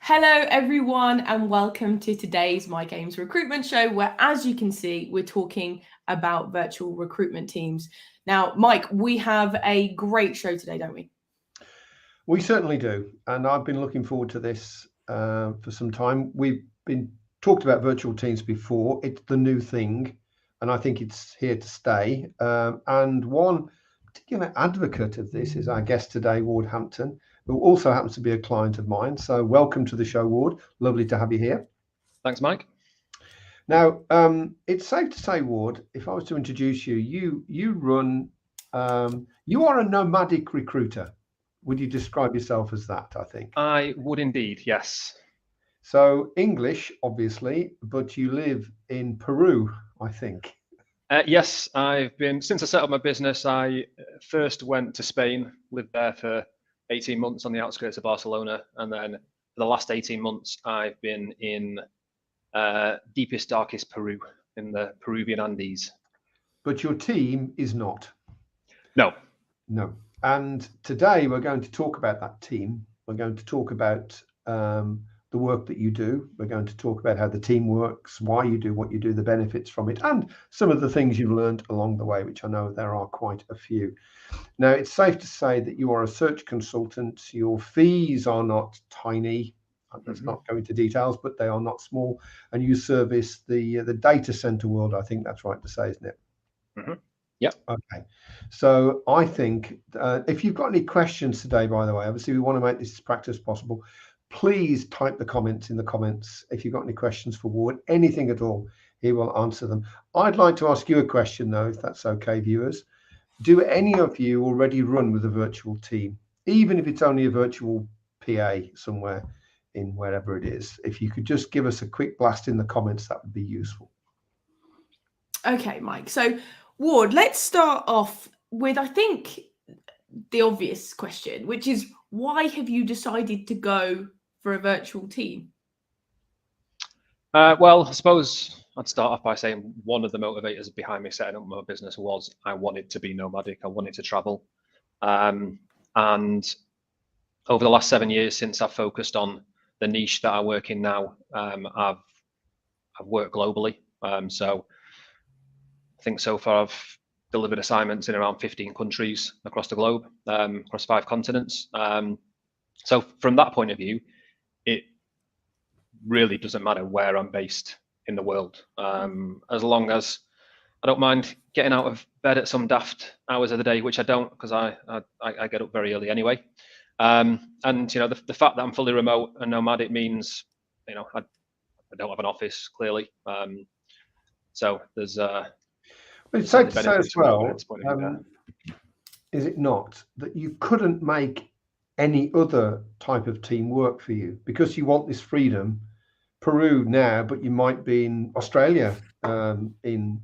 Hello everyone and welcome to today's Mike Ames Recruitment Show, where, as you can see, we're talking about virtual recruitment teams. Now, Mike, we have a great show today, don't we? We certainly do, and I've been looking forward to this for some time. We've been talked about virtual teams before. It's the new thing, and I think it's here to stay. And one particular advocate of this is our guest today, Ward Hampton, who also happens to be a client of mine. So welcome to the show, Ward. Lovely to have you here. Thanks, Mike. Now, it's safe to say, Ward, if I was to introduce you, you are a nomadic recruiter. Would you describe yourself as that, I think? I would indeed, yes. So English, obviously, but you live in Peru, I think. Yes, since I set up my business, I first went to Spain, lived there for 18 months on the outskirts of Barcelona. And then for the last 18 months, I've been in deepest, darkest Peru, in the Peruvian Andes. But your team is not? No. No. And today we're going to talk about that team. We're going to talk about the work that you do. We're going to talk about how the team works, why you do what you do, the benefits from it, and some of the things you've learned along the way, which I know there are quite a few. Now, it's safe to say that you are a search consultant. Your fees are not tiny. Let's not go into details, but they are not small. And you service the data center world. I think that's right to say, isn't it? Mm-hmm. Yep. Okay. So I think if you've got any questions today, by the way, obviously we want to make this as practical as possible. Please type the comments in the comments. If you've got any questions for Ward, anything at all, he will answer them. I'd like to ask you a question, though, if that's okay, viewers. Do any of you already run with a virtual team, even if it's only a virtual PA somewhere in wherever it is? If you could just give us a quick blast in the comments, that would be useful. Okay, Mike. So, Ward, let's start off with, I think, the obvious question, which is, why have you decided to go for a virtual team? Well, I suppose I'd start off by saying one of the motivators behind me setting up my business was I wanted to be nomadic. I wanted to travel. And over the last 7 years, since I've focused on the niche that I work in now, I've worked globally. So I think so far I've delivered assignments in around 15 countries across the globe, across 5 continents. So from that point of view, it really doesn't matter where I'm based in the world, as long as I don't mind getting out of bed at some daft hours of the day, which I don't, because I get up very early anyway. And you know, the fact that I'm fully remote and nomadic means, you know, I don't have an office, clearly. So there's but it's safe to say as well, is it not, that you couldn't make any other type of team work for you because you want this freedom? Peru now, but you might be in Australia in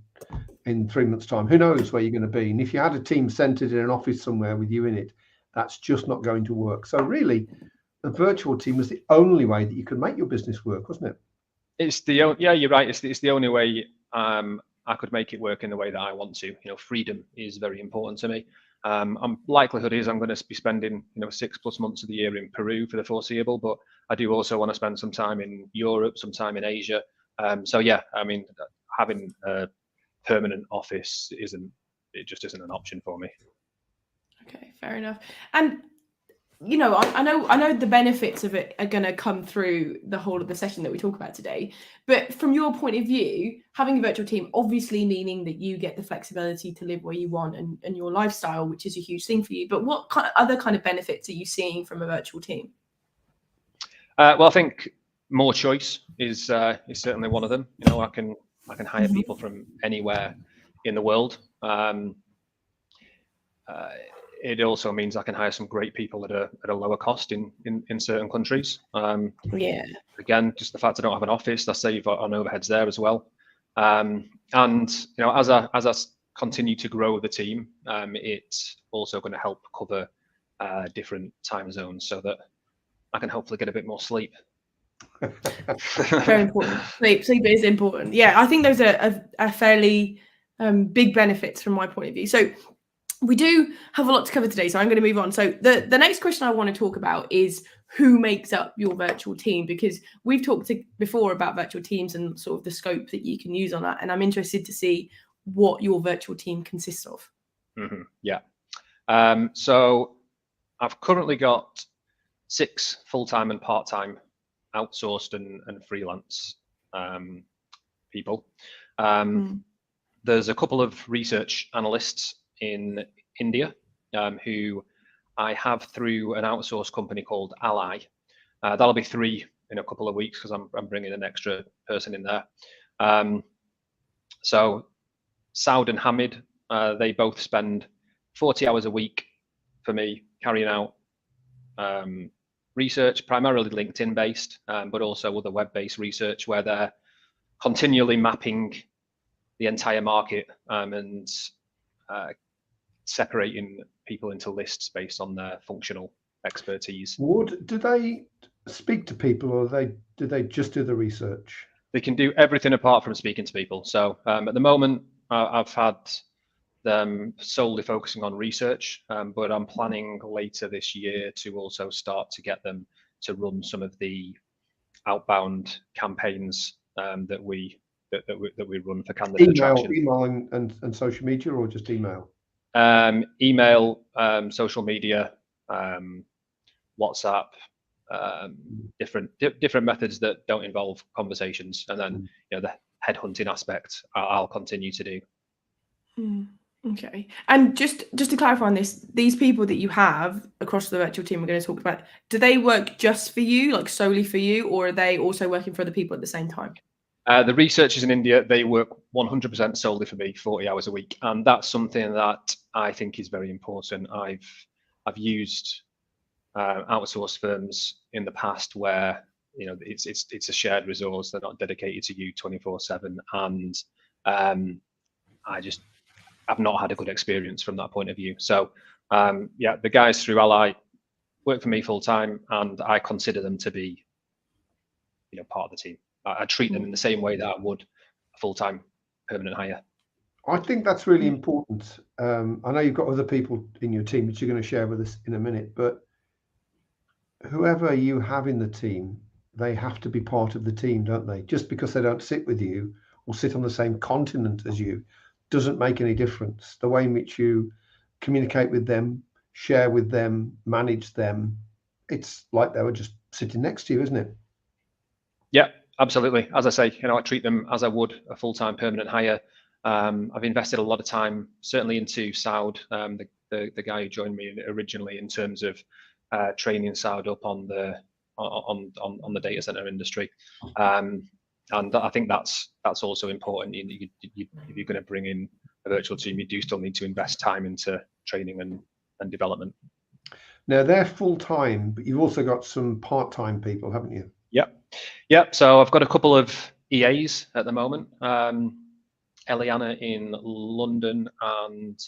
3 months' time. Who knows where you're going to be? And if you had a team centered in an office somewhere with you in it, that's just not going to work. So really, the virtual team was the only way that you could make your business work, wasn't it? Yeah, you're right. It's the only way I could make it work in the way that I want to. You know, freedom is very important to me. Likelihood is I'm going to be spending 6+ months of the year in Peru for the foreseeable, but I do also want to spend some time in Europe, some time in Asia. So yeah, I mean, having a permanent office just isn't an option for me. Okay, fair enough. And you know, I know the benefits of it are going to come through the whole of the session that we talk about today. But from your point of view, having a virtual team, obviously meaning that you get the flexibility to live where you want and your lifestyle, which is a huge thing for you. But what other kind of benefits are you seeing from a virtual team? Well, I think more choice is certainly one of them. You know, I can hire people from anywhere in the world. It also means I can hire some great people at a lower cost in certain countries. Yeah. Again, just the fact I don't have an office, I save on overheads there as well. And you know, as I continue to grow the team, it's also going to help cover different time zones so that I can hopefully get a bit more sleep. Very important. Sleep is important. Yeah, I think those are fairly big benefits from my point of view. So we do have a lot to cover today, so I'm going to move on. So the next question I want to talk about is, who makes up your virtual team, because we've talked before about virtual teams and sort of the scope that you can use on that, and I'm interested to see what your virtual team consists of. Yeah. So I've currently got 6 full-time and part-time outsourced and freelance people. There's a couple of research analysts in India who I have through an outsourced company called Ally. That'll be 3 in a couple of weeks because I'm bringing an extra person in there. So Saud and Hamid, they both spend 40 hours a week for me carrying out research, primarily LinkedIn based, but also other web-based research where they're continually mapping the entire market and separating people into lists based on their functional expertise. Ward, do they speak to people, or do they just do the research? They can do everything apart from speaking to people. So at the moment, I've had them solely focusing on research, but I'm planning later this year to also start to get them to run some of the outbound campaigns that we run for candidate attraction. Email and social media, or just email? Email, social media, WhatsApp, different methods that don't involve conversations, and then the headhunting aspect I'll continue to do. Okay, and just to clarify on this, these people that you have across the virtual team we're going to talk about, do they work just for you, like solely for you, or are they also working for other people at the same time? The researchers in India, they work 100% solely for me, 40 hours a week, and that's something that I think is very important. I've used outsourced firms in the past where it's a shared resource; they're not dedicated to you 24/7, and I've not had a good experience from that point of view. So yeah, the guys through Ally work for me full time, and I consider them to be part of the team. I treat them in the same way that I would a full-time permanent hire. I think that's really important. I know you've got other people in your team that you're going to share with us in a minute, but whoever you have in the team, they have to be part of the team, don't they? Just because they don't sit with you or sit on the same continent as you doesn't make any difference. The way in which you communicate with them, share with them, manage them, it's like they were just sitting next to you, isn't it? Yeah, absolutely. As I say, I treat them as I would a full-time permanent hire. I've invested a lot of time, certainly into Saud, the guy who joined me originally, in terms of training Saud up on the data center industry, and I think that's also important. If you're going to bring in a virtual team, you do still need to invest time into training and development. Now they're full-time, but you've also got some part-time people, haven't you? Yep. So I've got a couple of EAs at the moment. Eliana in London and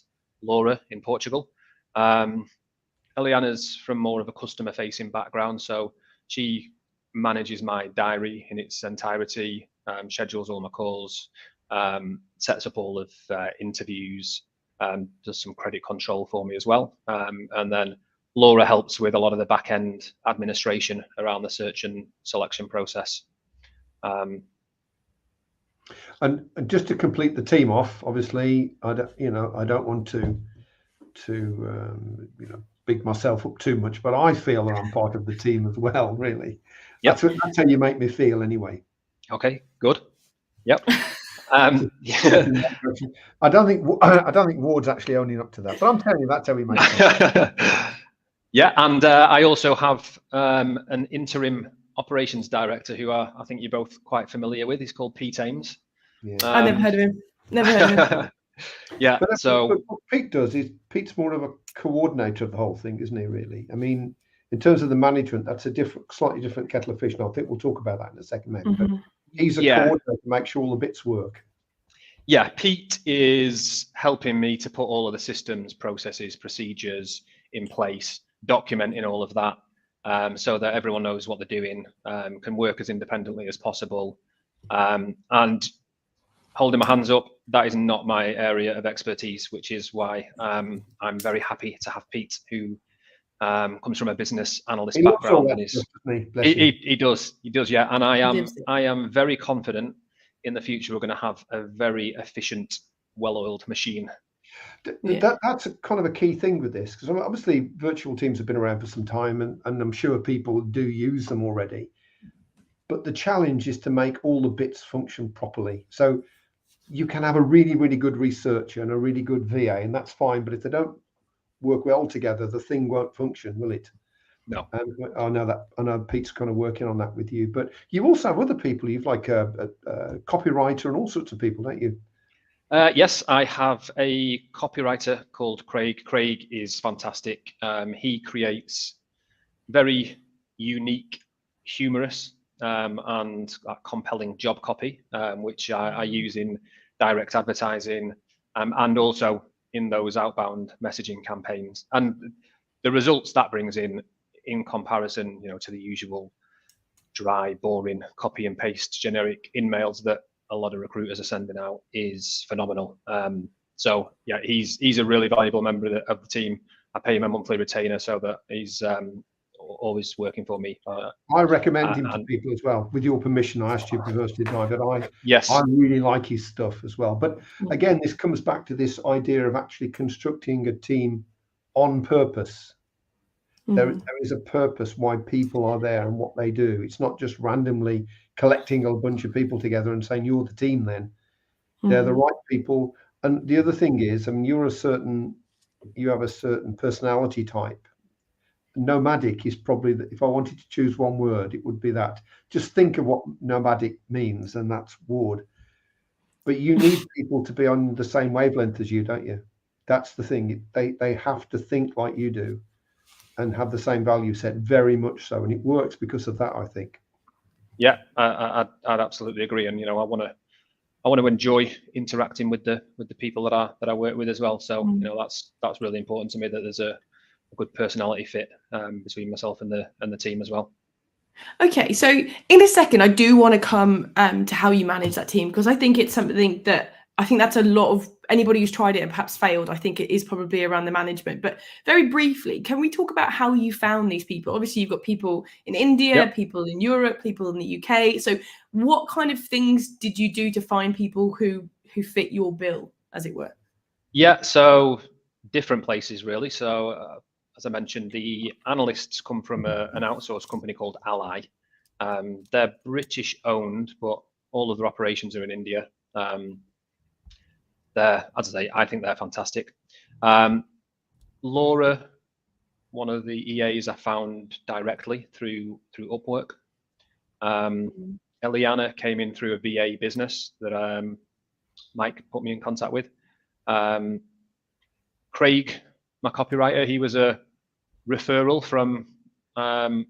Laura in Portugal. Eliana's from more of a customer-facing background, so she manages my diary in its entirety, schedules all my calls, sets up all of interviews, does some credit control for me as well. And then Laura helps with a lot of the back-end administration around the search and selection process. And just to complete the team off, obviously, I don't want to big myself up too much, but I feel that I'm part of the team as well. Really, that's how you make me feel, anyway. Okay, good. Yep. Yeah. I don't think Ward's actually owning up to that, but I'm telling you, that's how we make it. Yeah, and I also have an interim operations director who I think you're both quite familiar with. He's called Pete Ames. Yeah. I never heard of him. Never heard of him. Yeah. But so what Pete does is Pete's more of a coordinator of the whole thing, isn't he? Really. I mean, in terms of the management, that's a slightly different kettle of fish, and I think we'll talk about that in a second, maybe. But he's a coordinator to make sure all the bits work. Yeah, Pete is helping me to put all of the systems, processes, procedures in place, documenting all of that, so that everyone knows what they're doing, can work as independently as possible, and holding my hands up, that is not my area of expertise, which is why I'm very happy to have Pete, who comes from a business analyst He loves all background, that and is stuff, doesn't he? Bless him. he does, yeah. And lives it. I am very confident in the future we're going to have a very efficient, well-oiled machine. That's a kind of a key thing with this, because obviously virtual teams have been around for some time, and I'm sure people do use them already. But the challenge is to make all the bits function properly. So you can have a really, really good researcher and a really good VA, and that's fine. But if they don't work well together, the thing won't function, will it? No. I know Pete's kind of working on that with you. But you also have other people. You've like a copywriter and all sorts of people, don't you? Yes, I have a copywriter called Craig. Craig is fantastic. He creates very unique, humorous, and compelling job copy, which I use in direct advertising, and also in those outbound messaging campaigns. And the results that brings in comparison, to the usual dry, boring copy and paste generic emails that a lot of recruiters are sending out, is phenomenal. So yeah, he's a really valuable member of the team. I pay him a monthly retainer so that he's always working for me. I recommend him to people as well. With your permission, I asked you first, didn't I? But yes, I really like his stuff as well. But again, this comes back to this idea of actually constructing a team on purpose. There is a purpose why people are there and what they do. It's not just randomly collecting a bunch of people together and saying you're the team. Then they're the right people. And the other thing is, I mean, you have a certain personality type. Nomadic is probably, if I wanted to choose one word, it would be that. Just think of what nomadic means, and that's Ward. But you need people to be on the same wavelength as you, don't you? That's the thing. They have to think like you do and have the same value set, very much so. And it works because of that, I think. Yeah, I'd absolutely agree. And, I want to enjoy interacting with the people that I work with as well. So, that's really important to me, that there's a good personality fit between myself and the team as well. Okay, so in a second, I do want to come to how you manage that team, because I think it's something that that's a lot of anybody who's tried it and perhaps failed. I think it is probably around the management. But very briefly, can we talk about how you found these people? Obviously, you've got people in India, people in Europe, people in the UK. So what kind of things did you do to find people who fit your bill, as it were? Yeah, so different places really. So as I mentioned, the analysts come from an outsourced company called Ally. They're British owned, but all of their operations are in India. As I say, I think they're fantastic. Laura, one of the EAs, I found directly through Upwork. Eliana came in through a VA business that Mike put me in contact with. Craig, my copywriter, he was a referral from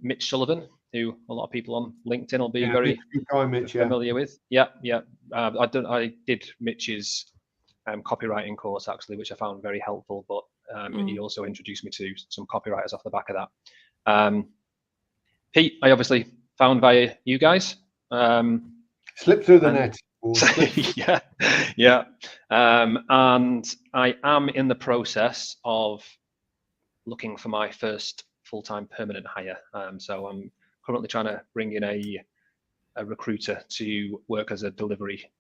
Mitch Sullivan, who a lot of people on LinkedIn will be very familiar with. Yeah. I did Mitch's copywriting course actually, which I found very helpful. But he also introduced me to some copywriters off the back of that. Pete, I obviously found via you guys. Slipped through the net. Yeah. And I am in the process of looking for my first full-time permanent hire. So I'm currently trying to bring in a recruiter to work as a delivery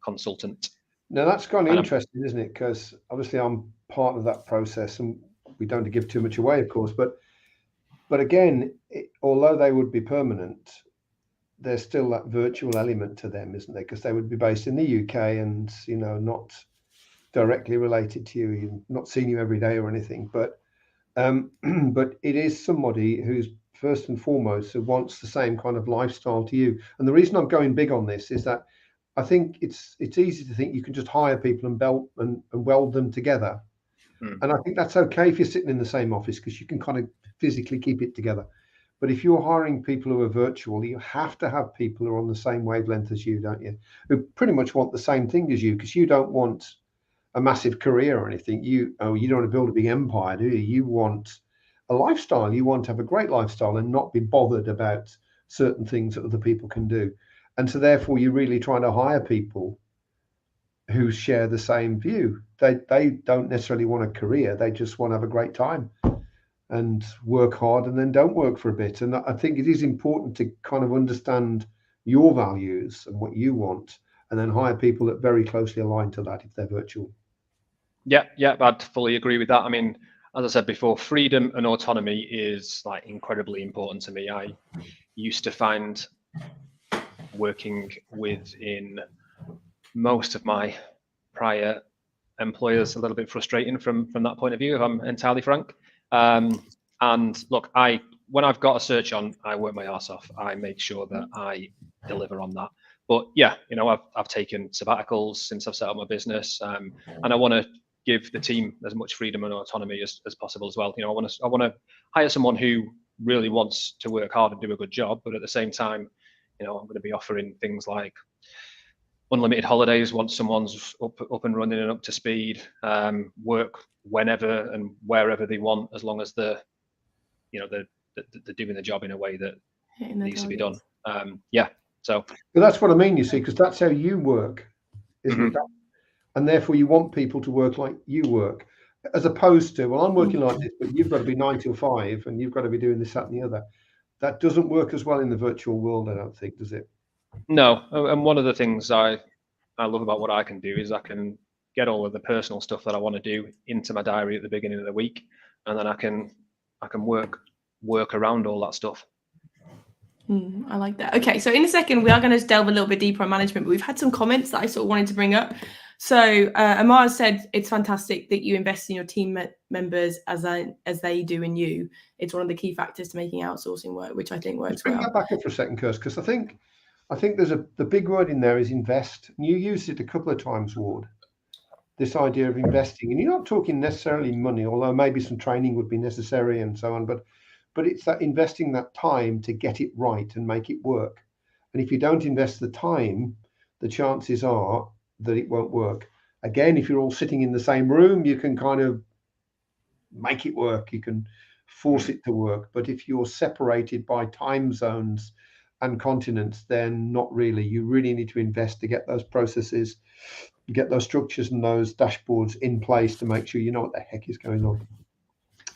consultant. Now that's kind of interesting, isn't it? Because obviously I'm part of that process, and we don't give too much away, of course. But again, although they would be permanent, there's still that virtual element to them, isn't there? Because they would be based in the UK and not directly related to you, not seeing you every day or anything. But it is somebody who's first and foremost who wants the same kind of lifestyle to you. And the reason I'm going big on this is that I think it's easy to think you can just hire people and weld them together. And I think that's okay if you're sitting in the same office, because you can kind of physically keep it together. But if you're hiring people who are virtual, you have to have people who are on the same wavelength as you, don't you? Who pretty much want the same thing as you, because you don't want a massive career or anything. You don't want to build a big empire, do you? You want a lifestyle. You want to have a great lifestyle and not be bothered about certain things that other people can do. And so therefore you're really trying to hire people who share the same view. They don't necessarily want a career. They just want to have a great time. and work hard and then don't work for a bit. And I think it is important to kind of understand your values and what you want, and then hire people that very closely align to that if they're virtual. Yeah, I'd fully agree with that. I mean, as I said before, freedom and autonomy is like incredibly important to me. I used to find working within most of my prior employers a little bit frustrating from that point of view, if I'm entirely frank. And look, when I've got a search on, I work my arse off. I make sure that I deliver on that. But yeah, I've taken sabbaticals since I've set up my business, and I want to give the team as much freedom and autonomy as possible as well. I want to hire someone who really wants to work hard and do a good job, but at the same time, I'm going to be offering things like unlimited holidays once someone's up and running and up to speed, work whenever and wherever they want, as long as they're doing the job in a way that needs to be done. So but that's what I mean, you see, because that's how you work, isn't it? And therefore you want people to work like you work, as opposed to, well, I'm working like this, but you've got to be 9 till 5 and you've got to be doing this, that, and the other. That doesn't work as well in the virtual world, I don't think, does it? No, and one of the things I love about what I can do is I can get all of the personal stuff that I want to do into my diary at the beginning of the week, and then I can work around all that stuff. I like that. Okay, so in a second we are going to delve a little bit deeper on management, but we've had some comments that I sort of wanted to bring up. So Amar said it's fantastic that you invest in your team members as they do in you. It's one of the key factors to making outsourcing work, which I think works well. Bring that back up for a second, Kirst, because I think there's the big word in there is invest. And you used it a couple of times, Ward. This idea of investing, and you're not talking necessarily money, although maybe some training would be necessary and so on. But it's that investing that time to get it right and make it work. And if you don't invest the time, the chances are that it won't work. Again, if you're all sitting in the same room, you can kind of make it work. You can force it to work. But if you're separated by time zones and continents, then not really. You really need to invest to get those processes, get those structures and those dashboards in place to make sure you know what the heck is going on.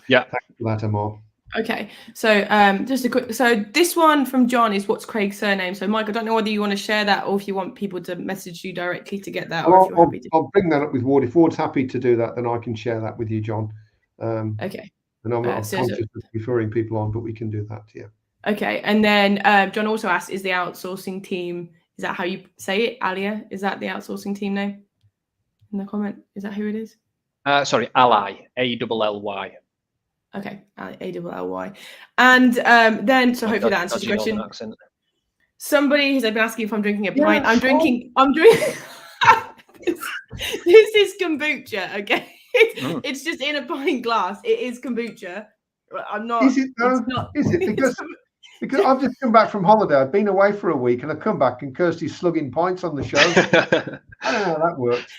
Yeah. Thanks for that, Amar. Okay, so just a quick, so this one from John is what's Craig's surname? So Mike, I don't know whether you want to share that or if you want people to message you directly to get that. Or if you're happy to. I'll bring that up with Ward. If Ward's happy to do that, then I can share that with you, John. Okay. And I'm conscious of referring people on, but we can do that, yeah. Okay, and then John also asked, is the outsourcing team, is that how you say it, Alia? Is that the outsourcing team name? In the comment, is that who it is? Sorry, Ally, A-L-L-Y. Okay, A-L-L-Y. And then, so hopefully that answers your question. Somebody has been asking if I'm drinking a pint. I'm drinking. This is kombucha, okay? It's just in a pint glass. It is kombucha. I'm not. Is it though? Is it? Because I've just come back from holiday. I've been away for a week and I've come back and Kirsty's slugging pints on the show. I don't know how that works.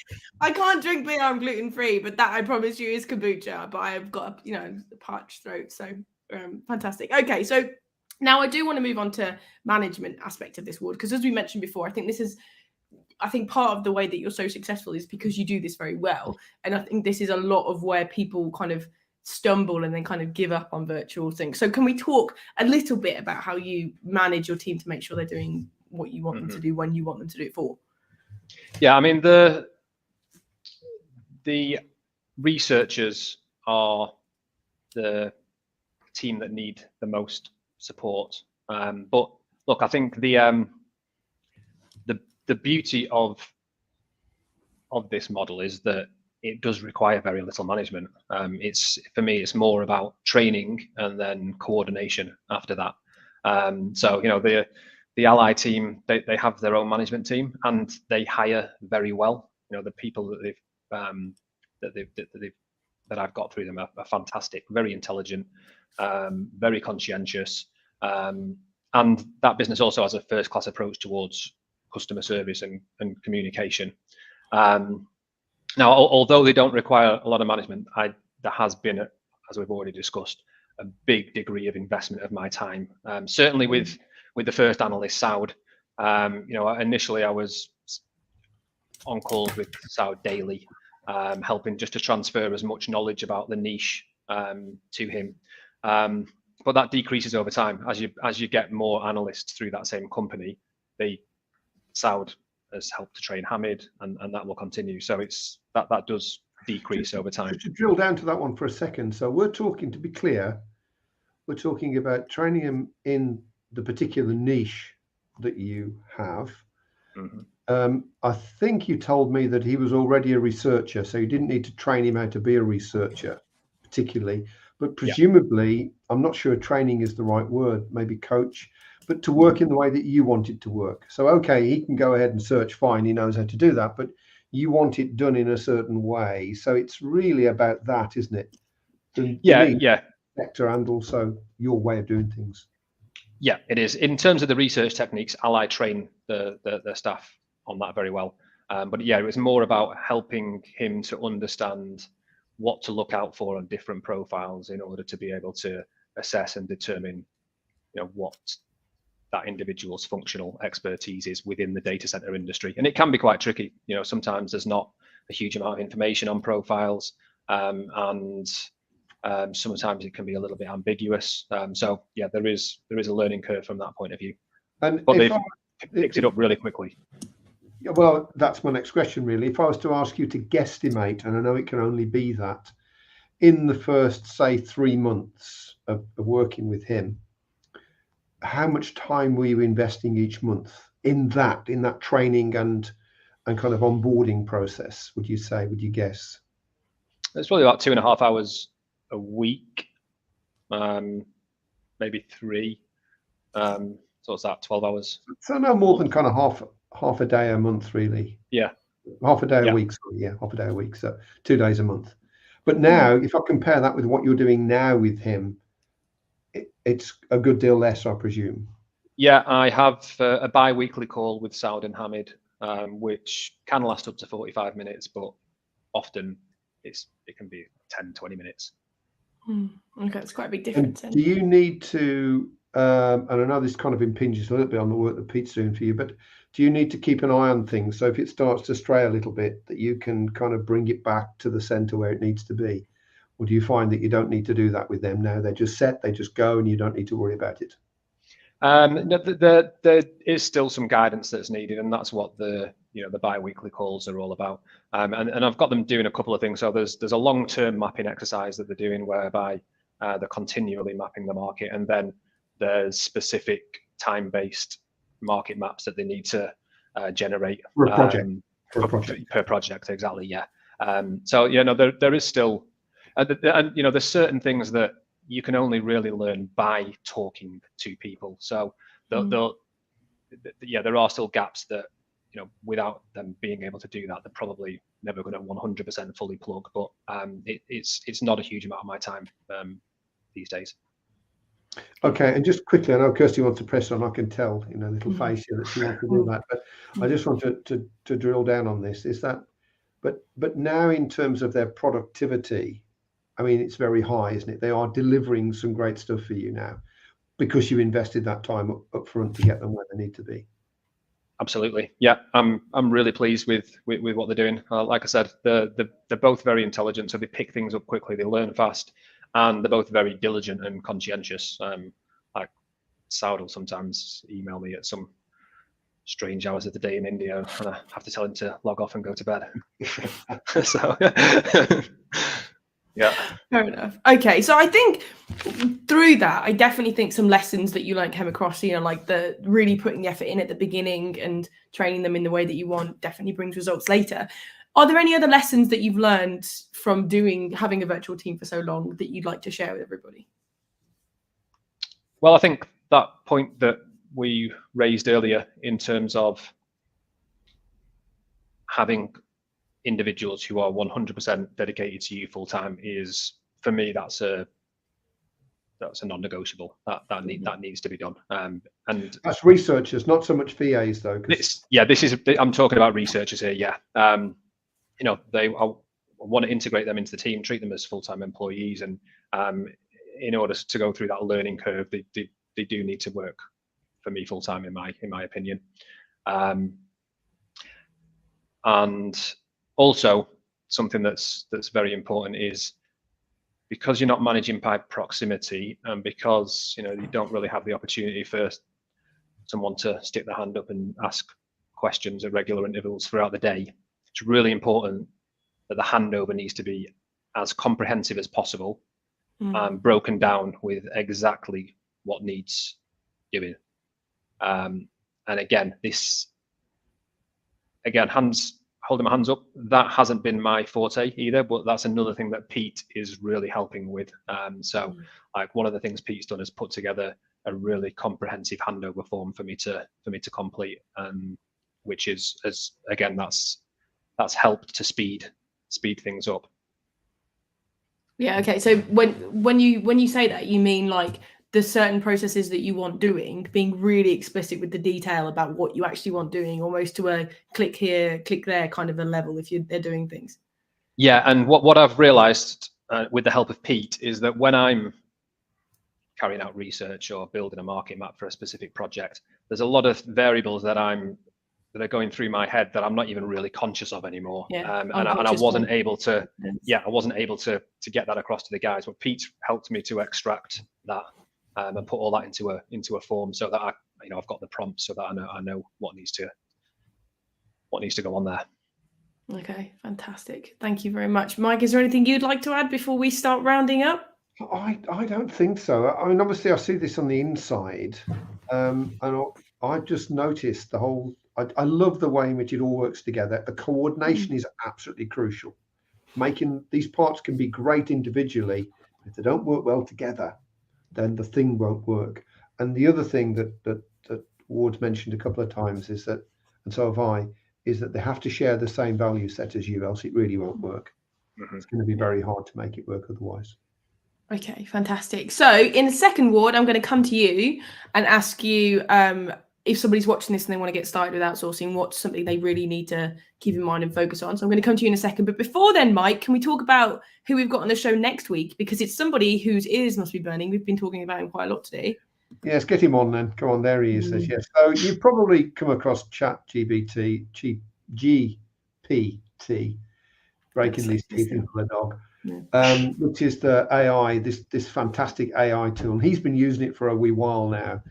I can't drink beer. I'm gluten free, but that I promise you is kombucha. But I've got a parched throat, so fantastic. Okay, so now I do want to move on to management aspect of this, Ward, because as we mentioned before, I think part of the way that you're so successful is because you do this very well, and I think this is a lot of where people kind of stumble and then kind of give up on virtual things. So can we talk a little bit about how you manage your team to make sure they're doing what you want them to do when you want them to do it for? Yeah, I mean, the researchers are the team that need the most support. But look, I think the beauty of this model is that it does require very little management. For me, it's more about training and then coordination after that. So the Ally team, they have their own management team and they hire very well. The people that I've got through them are fantastic, very intelligent, very conscientious, and that business also has a first-class approach towards customer service and communication. Now, although they don't require a lot of management, there has been, as we've already discussed, a big degree of investment of my time. Certainly with the first analyst, Saud. Initially I was on calls with Saud daily, helping just to transfer as much knowledge about the niche to him. But that decreases over time as you get more analysts through that same company. Saud has helped to train Hamid, and that will continue. So it's that does decrease over time. To drill down to that one for a second. So we're talking, to be clear, we're talking about training him in the particular niche that you have. I think you told me that he was already a researcher, so you didn't need to train him how to be a researcher particularly, but presumably, I'm not sure training is the right word, maybe coach, but to work in the way that you want it to work. So, okay, he can go ahead and search, fine, he knows how to do that, but you want it done in a certain way. So it's really about that, isn't it? The sector and also your way of doing things. Yeah, it is. In terms of the research techniques, I train the staff on that very well. But yeah, it was more about helping him to understand what to look out for on different profiles in order to be able to assess and determine, what that individual's functional expertise is within the data center industry. And it can be quite tricky. Sometimes there's not a huge amount of information on profiles, and sometimes it can be a little bit ambiguous. So yeah, there is a learning curve from that point of view. But they've picked it up really quickly. Yeah, well, that's my next question, really. If I was to ask you to guesstimate, and I know it can only be that, in the first, say, 3 months of working with him, how much time were you investing each month in that training and kind of onboarding process, would you guess? It's probably about 2.5 hours a week, maybe 3. So what's that, 12 hours? So no more than kind of half a day a month, really. Yeah. Half a day a week, sorry, yeah, half a day a week, so 2 days a month. But now, if I compare that with what you're doing now with him, it's a good deal less, I presume. Yeah, I have a bi-weekly call with Saud and Hamid, which can last up to 45 minutes, but often it can be 10, 20 minutes. Okay, it's quite a big difference. Do you need to, and I know this kind of impinges a little bit on the work that Pete's doing for you, but do you need to keep an eye on things? So if it starts to stray a little bit, that you can kind of bring it back to the center where it needs to be? Or do you find that you don't need to do that with them now? They're just set, they just go, and you don't need to worry about it? No, there is still some guidance that's needed, and that's what the bi-weekly calls are all about. And I've got them doing a couple of things. So there's a long-term mapping exercise that they're doing whereby they're continually mapping the market, and then there's specific time-based market maps that they need to generate per project. Per project, exactly. Yeah. So there is still, and there's certain things that you can only really learn by talking to people. So there are still gaps that without them being able to do that, they're probably never going to 100% fully plug. But it's not a huge amount of my time these days. Okay, and just quickly, I know Kirsty wants to press on. I can tell, little face here that she wants to do that. But I just want to drill down on this. Is that, but now in terms of their productivity, I mean, it's very high, isn't it? They are delivering some great stuff for you now because you invested that time up front to get them where they need to be. Absolutely, yeah. I'm really pleased with what they're doing. Like I said, they're both very intelligent, so they pick things up quickly. They learn fast. And they're both very diligent and conscientious. Like Saud will sometimes email me at some strange hours of the day in India, and I have to tell him to log off and go to bed. So, yeah. Fair enough. Okay, so I think through that, I definitely think some lessons that you came across, like the really putting the effort in at the beginning and training them in the way that you want definitely brings results later. Are there any other lessons that you've learned from having a virtual team for so long that you'd like to share with everybody? Well, I think that point that we raised earlier in terms of having individuals who are 100% dedicated to you full time is, for me, that's a non-negotiable. That needs to be done. And that's researchers, not so much VAs though. I'm talking about researchers here. Yeah. I want to integrate them into the team, treat them as full-time employees, and in order to go through that learning curve, they do need to work for me full-time, in my opinion. And also something that's very important is because you're not managing by proximity, and because you don't really have the opportunity for someone to stick their hand up and ask questions at regular intervals throughout the day, it's really important that the handover needs to be as comprehensive as possible, broken down with exactly what needs doing. And again, holding my hands up, that hasn't been my forte either, but that's another thing that Pete is really helping with. So like one of the things Pete's done is put together a really comprehensive handover form for me to complete, which is, again, that's helped to speed things up. Yeah. Okay. So when you say that, you mean like the certain processes that you want doing, being really explicit with the detail about what you actually want doing, almost to a click here, click there kind of a level if they're doing things. Yeah, and what I've realized with the help of Pete is that when I'm carrying out research or building a market map for a specific project, there's a lot of variables that are going through my head that I'm not even really conscious of anymore. Yeah, and I wasn't able to, get that across to the guys. But Pete helped me to extract that and put all that into a form so that I've got the prompts so that I know what needs to go on there. Okay, fantastic. Thank you very much. Mike, is there anything you'd like to add before we start rounding up? I don't think so. I mean, obviously I see this on the inside, and I just noticed I love the way in which it all works together. The coordination is absolutely crucial. Making these parts can be great individually, but if they don't work well together, then the thing won't work. And the other thing that Ward's mentioned a couple of times is that, and so have I, is that they have to share the same value set as you, else it really won't work. It's going to be very hard to make it work otherwise. Okay, fantastic. So in the second, Ward, I'm going to come to you and ask you if somebody's watching this and they want to get started with outsourcing, what's something they really need to keep in mind and focus on. So I'm going to come to you in a second. But before then, Mike, can we talk about who we've got on the show next week? Because it's somebody whose ears must be burning. We've been talking about him quite a lot today. Yes, get him on then. Come on, there he is. Yes. So you've probably come across ChatGPT, breaking these teeth into the dog, which is the AI, this fantastic AI tool. And he's been using it for a wee while now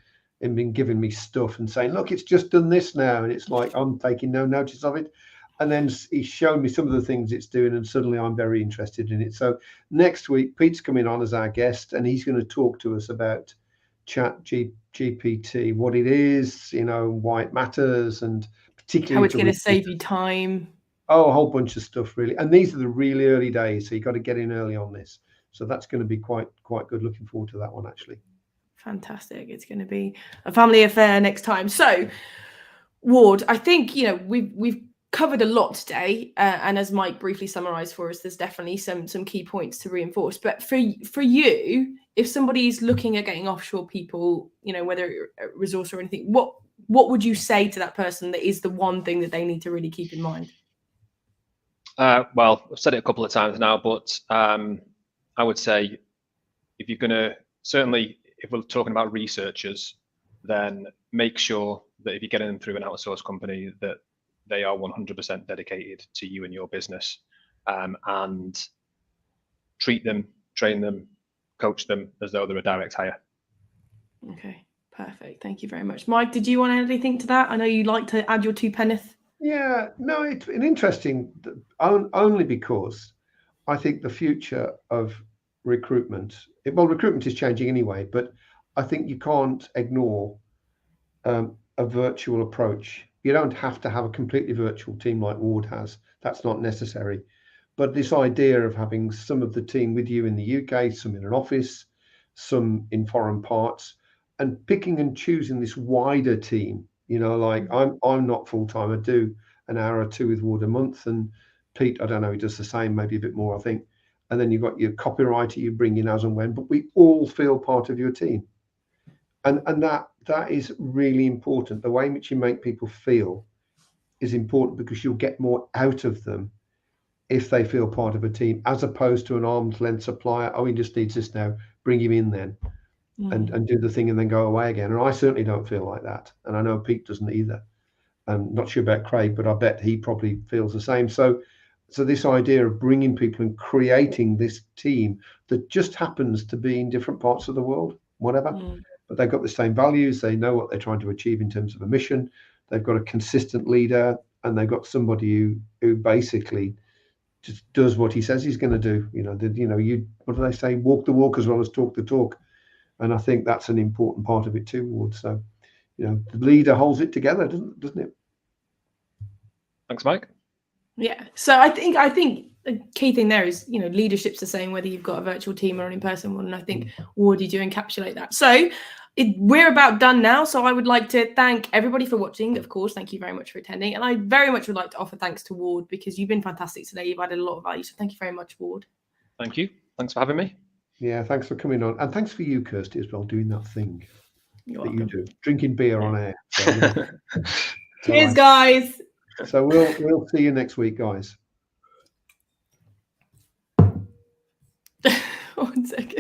and been giving me stuff and saying, look, it's just done this now. And it's like, I'm taking no notice of it. And then he's shown me some of the things it's doing, and suddenly I'm very interested in it. So next week, Pete's coming on as our guest, and he's going to talk to us about ChatGPT, what it is, why it matters, and particularly how it's going to save you time. Oh, a whole bunch of stuff, really. And these are the really early days, so you've got to get in early on this. So that's going to be quite good. Looking forward to that one, actually. Fantastic. It's going to be a family affair next time. So, Ward, I think we've covered a lot today, and as Mike briefly summarized for us, there's definitely some key points to reinforce. But for you, if somebody's looking at getting offshore people, whether a resource or anything, what would you say to that person that is the one thing that they need to really keep in mind? Well, I've said it a couple of times now, but I would say if you're going to, certainly if we're talking about researchers, then make sure that if you're getting them through an outsourced company, that they are 100% dedicated to you and your business, and treat them, train them, coach them as though they're a direct hire. Okay, perfect. Thank you very much. Mike, did you want to add anything to that? I know you'd like to add your two penneth. Yeah, no, it's an interesting, only because I think the future of recruitment, recruitment is changing anyway, but I think you can't ignore a virtual approach. You don't have to have a completely virtual team like Ward has. That's not necessary. But this idea of having some of the team with you in the UK, some in an office, some in foreign parts, and picking and choosing this wider team. Like I'm not full-time. I do an hour or two with Ward a month, and Pete, I don't know, he does the same, maybe a bit more, I think. And then you've got your copywriter you bring in as and when, but we all feel part of your team. And that is really important. The way in which you make people feel is important, because you'll get more out of them if they feel part of a team, as opposed to an arm's length supplier. Oh, he just needs this now, bring him in then. And do the thing and then go away again. And I certainly don't feel like that. And I know Pete doesn't either. I'm not sure about Craig, but I bet he probably feels the same. So So this idea of bringing people and creating this team that just happens to be in different parts of the world, whatever, but they've got the same values. They know what they're trying to achieve in terms of a mission. They've got a consistent leader, and they've got somebody who basically just does what he says he's going to do. What do they say? Walk the walk as well as talk the talk. And I think that's an important part of it too, Ward. So, the leader holds it together, doesn't it? Thanks, Mike. Yeah. So I think the key thing there is, leadership's the same whether you've got a virtual team or an in-person one. And I think, Ward, you do encapsulate that. So we're about done now. So I would like to thank everybody for watching. Of course, thank you very much for attending. And I very much would like to offer thanks to Ward, because you've been fantastic today. You've added a lot of value. So thank you very much, Ward. Thank you. Thanks for having me. Yeah, thanks for coming on. And thanks for you, Kirsty, as well, doing that thing You're that welcome. you do, drinking beer on air. So, Cheers, guys. So we'll see you next week, guys. 1 second.